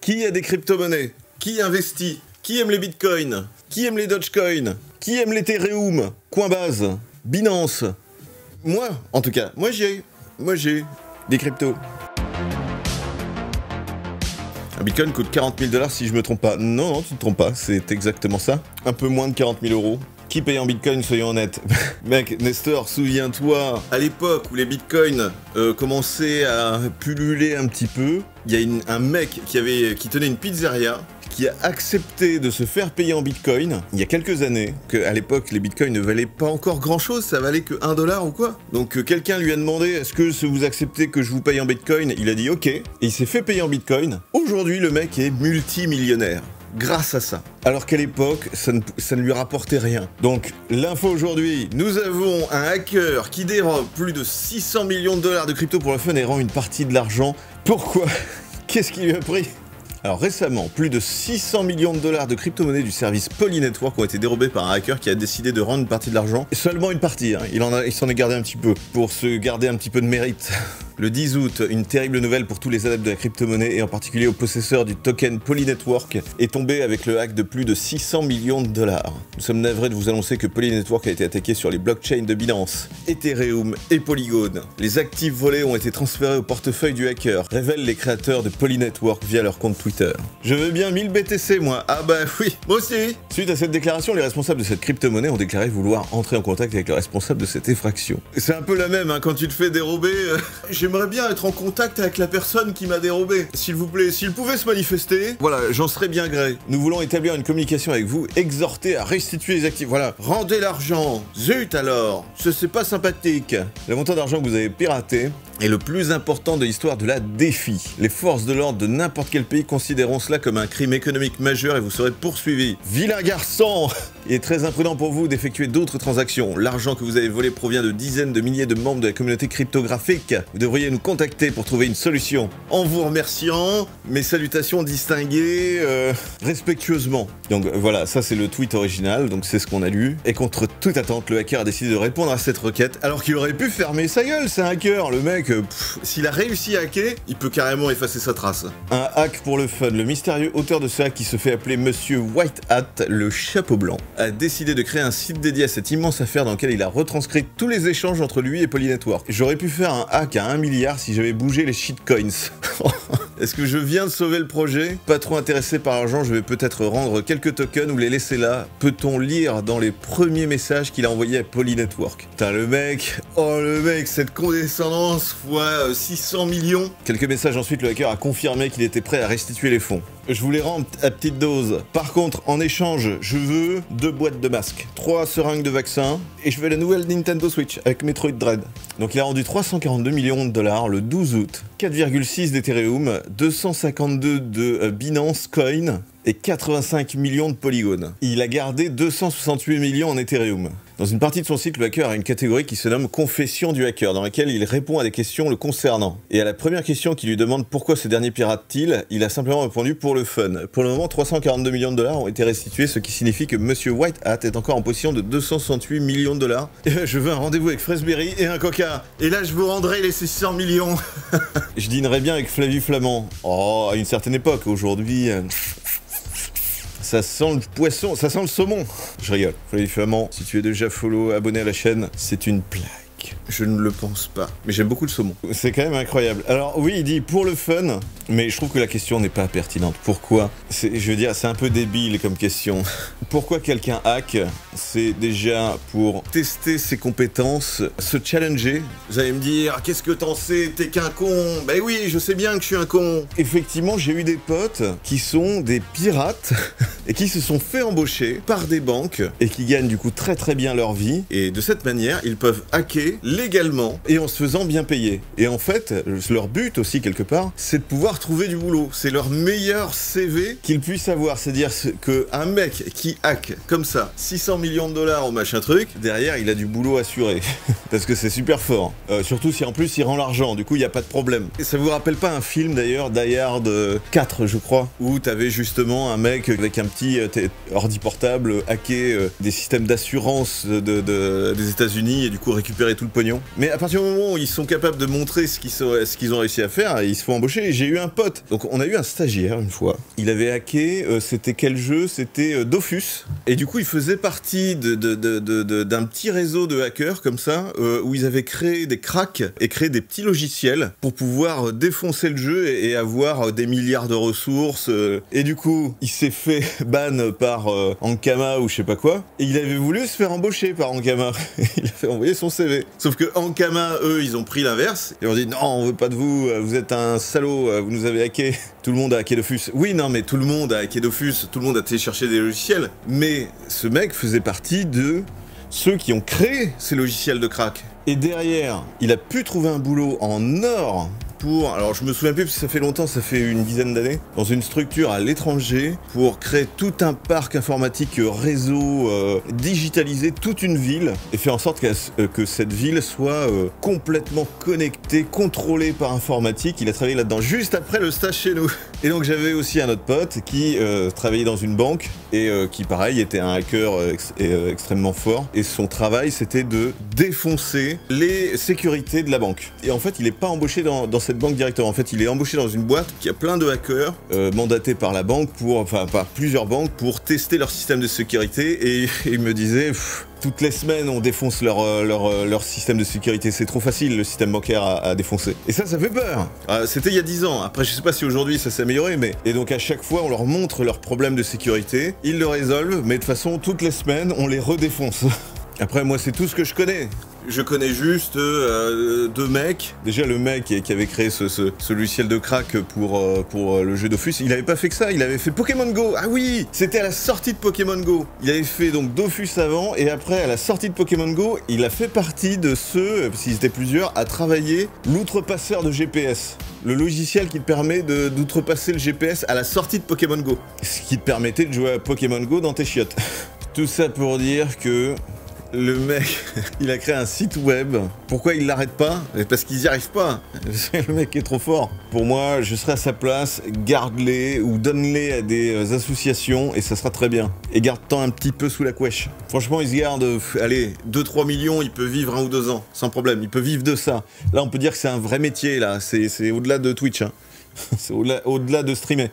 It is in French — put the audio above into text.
Qui a des crypto-monnaies? Qui investit? Qui aime les bitcoins? Qui aime les dogecoin? Qui aime l'Ethereum? Coinbase? Binance? Moi, en tout cas, moi j'ai des cryptos. Un bitcoin coûte 40 000 $ si je me trompe pas. Non, non, tu te trompes pas, c'est exactement ça. Un peu moins de 40 000 €. Qui paye en bitcoin, soyons honnêtes. Mec, Nestor, souviens-toi, à l'époque où les bitcoins commençaient à pulluler un petit peu, il y a un mec qui tenait une pizzeria, qui a accepté de se faire payer en bitcoin il y a quelques années, qu'à l'époque les bitcoins ne valaient pas encore grand chose, ça valait que 1 $ ou quoi. Donc quelqu'un lui a demandé est-ce que vous acceptez que je vous paye en bitcoin, il a dit ok, et il s'est fait payer en bitcoin. Aujourd'hui le mec est multimillionnaire. Grâce à ça. Alors qu'à l'époque, ça ne lui rapportait rien. Donc, l'info aujourd'hui, nous avons un hacker qui dérobe plus de 600 millions de $ de crypto pour le fun et rend une partie de l'argent. Pourquoi? Qu'est-ce qui lui a pris? Alors récemment, plus de 600 millions de $ de crypto-monnaies du service Polynetwork ont été dérobés par un hacker qui a décidé de rendre une partie de l'argent. Seulement une partie, hein. Il s'en est gardé un petit peu, pour se garder un petit peu de mérite. Le 10 août, une terrible nouvelle pour tous les adeptes de la crypto-monnaie et en particulier aux possesseurs du token Polynetwork est tombée avec le hack de plus de 600 millions de $. Nous sommes navrés de vous annoncer que Polynetwork a été attaqué sur les blockchains de Binance, Ethereum et Polygon. Les actifs volés ont été transférés au portefeuille du hacker, révèlent les créateurs de Polynetwork via leur compte Twitter. Je veux bien 1000 BTC moi, ah bah oui, moi aussi. Suite à cette déclaration, les responsables de cette crypto-monnaie ont déclaré vouloir entrer en contact avec le responsable de cette effraction. C'est un peu la même, hein, quand tu te fais dérober, j'aimerais bien être en contact avec la personne qui m'a dérobé. S'il vous plaît, s'il pouvait se manifester, voilà, j'en serais bien gré. Nous voulons établir une communication avec vous, exhorter à restituer les actifs. Voilà, rendez l'argent. Zut alors, c'est pas sympathique. Le montant d'argent que vous avez piraté est le plus important de l'histoire de la défi. Les forces de l'ordre de n'importe quel pays considéreront cela comme un crime économique majeur et vous serez poursuivi. Vilain garçon! Il est très imprudent pour vous d'effectuer d'autres transactions. L'argent que vous avez volé provient de dizaines de milliers de membres de la communauté cryptographique. Vous devriez nous contacter pour trouver une solution. En vous remerciant, mes salutations distinguées respectueusement. Donc voilà, ça c'est le tweet original, donc c'est ce qu'on a lu. Et contre toute attente, le hacker a décidé de répondre à cette requête, alors qu'il aurait pu fermer sa gueule, c'est un hacker, le mec, s'il a réussi à hacker, il peut carrément effacer sa trace. Un hack pour le fun. Le mystérieux auteur de ce hack qui se fait appeler Monsieur White Hat, le chapeau blanc, a décidé de créer un site dédié à cette immense affaire dans lequel il a retranscrit tous les échanges entre lui et Polynetwork. J'aurais pu faire un hack à 1 milliard si j'avais bougé les shitcoins. Est-ce que je viens de sauver le projet? Pas trop intéressé par l'argent, je vais peut-être rendre quelques tokens ou les laisser là. Peut-on lire dans les premiers messages qu'il a envoyés à Polynetwork? Putain, le mec, oh le mec, cette condescendance fois 600 millions. Quelques messages ensuite, le hacker a confirmé qu'il était prêt à restituer les fonds. Je vous les rends à petite dose. Par contre, en échange, je veux 2 boîtes de masques, 3 seringues de vaccins, et je veux la nouvelle Nintendo Switch avec Metroid Dread. Donc il a rendu 342 millions de $ le 12 août, 4,6 d'Ethereum, 252 de Binance Coin et 85 millions de Polygon. Il a gardé 268 millions en Ethereum. Dans une partie de son site, le hacker a une catégorie qui se nomme « Confession du hacker », dans laquelle il répond à des questions le concernant. Et à la première question qui lui demande pourquoi ce dernier pirate-t-il, il a simplement répondu « pour le fun ». Pour le moment, 342 millions de $ ont été restitués, ce qui signifie que Monsieur White Hat est encore en possession de 268 millions de $. Et je veux un rendez-vous avec Freshberry et un coca. Et là, je vous rendrai les 600 millions. Je dînerai bien avec Flavie Flamand. Oh, à une certaine époque, aujourd'hui... Ça sent le poisson, ça sent le saumon. Je rigole. Flavie Flamand, si tu es déjà follow, abonné à la chaîne, c'est une blague. Je ne le pense pas. Mais j'aime beaucoup le saumon. C'est quand même incroyable. Alors oui, il dit pour le fun, mais je trouve que la question n'est pas pertinente. Pourquoi? Je veux dire, c'est un peu débile comme question. Pourquoi quelqu'un hack? C'est déjà pour tester ses compétences, se challenger. Vous allez me dire, qu'est-ce que t'en sais? T'es qu'un con. Ben oui, je sais bien que je suis un con. Effectivement, j'ai eu des potes qui sont des pirates et qui se sont fait embaucher par des banques et qui gagnent du coup très très bien leur vie. Et de cette manière, ils peuvent hacker légalement et en se faisant bien payer. Et en fait, leur but aussi quelque part, c'est de pouvoir trouver du boulot. C'est leur meilleur CV qu'ils puissent avoir. C'est-à-dire qu'un mec qui hack comme ça 600 millions de $ au machin truc, derrière il a du boulot assuré. Parce que c'est super fort. Surtout si en plus il rend l'argent, du coup il n'y a pas de problème. Et ça vous rappelle pas un film d'ailleurs, Die Hard 4 je crois, où t'avais justement un mec avec un petit ordi portable hacké des systèmes d'assurance des États-Unis et du coup récupérer tout de pognon. Mais à partir du moment où ils sont capables de montrer ce qu'ils ont réussi à faire, ils se font embaucher. J'ai eu un pote, donc on a eu un stagiaire une fois. Il avait hacké, c'était quel jeu? C'était Dofus. Et du coup, il faisait partie d'un petit réseau de hackers comme ça, où ils avaient créé des cracks et créé des petits logiciels pour pouvoir défoncer le jeu et avoir des milliards de ressources. Et du coup, il s'est fait ban par Ankama ou je sais pas quoi. Et il avait voulu se faire embaucher par Ankama. Il a fait envoyer son CV. Sauf que Ankama, eux, ils ont pris l'inverse. Ils ont dit non, on veut pas de vous, vous êtes un salaud, vous nous avez hacké. Tout le monde a hacké Dofus. Oui, non, mais tout le monde a hacké Dofus, tout le monde a téléchargé des logiciels. Mais ce mec faisait partie de ceux qui ont créé ces logiciels de crack. Et derrière, il a pu trouver un boulot en or pour, alors je me souviens plus parce que ça fait longtemps, ça fait une dizaine d'années, dans une structure à l'étranger pour créer tout un parc informatique réseau, digitaliser toute une ville et faire en sorte que cette ville soit complètement connectée, contrôlée par informatique. Il a travaillé là-dedans juste après le stage chez nous. Et donc j'avais aussi un autre pote qui travaillait dans une banque et qui pareil était un hacker extrêmement fort et son travail c'était de défoncer les sécurités de la banque. Et en fait il est pas embauché dans cette banque directement. En fait, il est embauché dans une boîte qui a plein de hackers mandatés par la banque par plusieurs banques pour tester leur système de sécurité. Et il me disait, toutes les semaines, on défonce leur système de sécurité. C'est trop facile, le système bancaire à défoncer. Et ça fait peur. C'était il y a 10 ans. Après, je sais pas si aujourd'hui ça s'est amélioré, mais... Et donc, à chaque fois, on leur montre leurs problèmes de sécurité. Ils le résolvent, mais de toute façon, toutes les semaines, on les redéfonce. Après, moi, c'est tout ce que je connais. Je connais juste deux mecs. Déjà, le mec qui avait créé ce logiciel de crack pour le jeu Dofus, il avait pas fait que ça, il avait fait Pokémon Go. Ah oui, c'était à la sortie de Pokémon Go. Il avait fait donc Dofus avant, et après, à la sortie de Pokémon Go, il a fait partie de ceux, s'ils étaient plusieurs, à travailler l'outrepasseur de GPS. Le logiciel qui te permet d'outrepasser le GPS à la sortie de Pokémon Go. Ce qui te permettait de jouer à Pokémon Go dans tes chiottes. Tout ça pour dire que... Le mec, il a créé un site web. Pourquoi il l'arrête pas? Parce qu'ils y arrivent pas. Le mec est trop fort. Pour moi, je serais à sa place, garde-les ou donne-les à des associations et ça sera très bien. Et garde-t'en un petit peu sous la couèche. Franchement, il se garde, allez, 2-3 millions, il peut vivre 1 ou 2 ans, sans problème. Il peut vivre de ça. Là, on peut dire que c'est un vrai métier, là. C'est au-delà de Twitch, hein. C'est au-delà de streamer.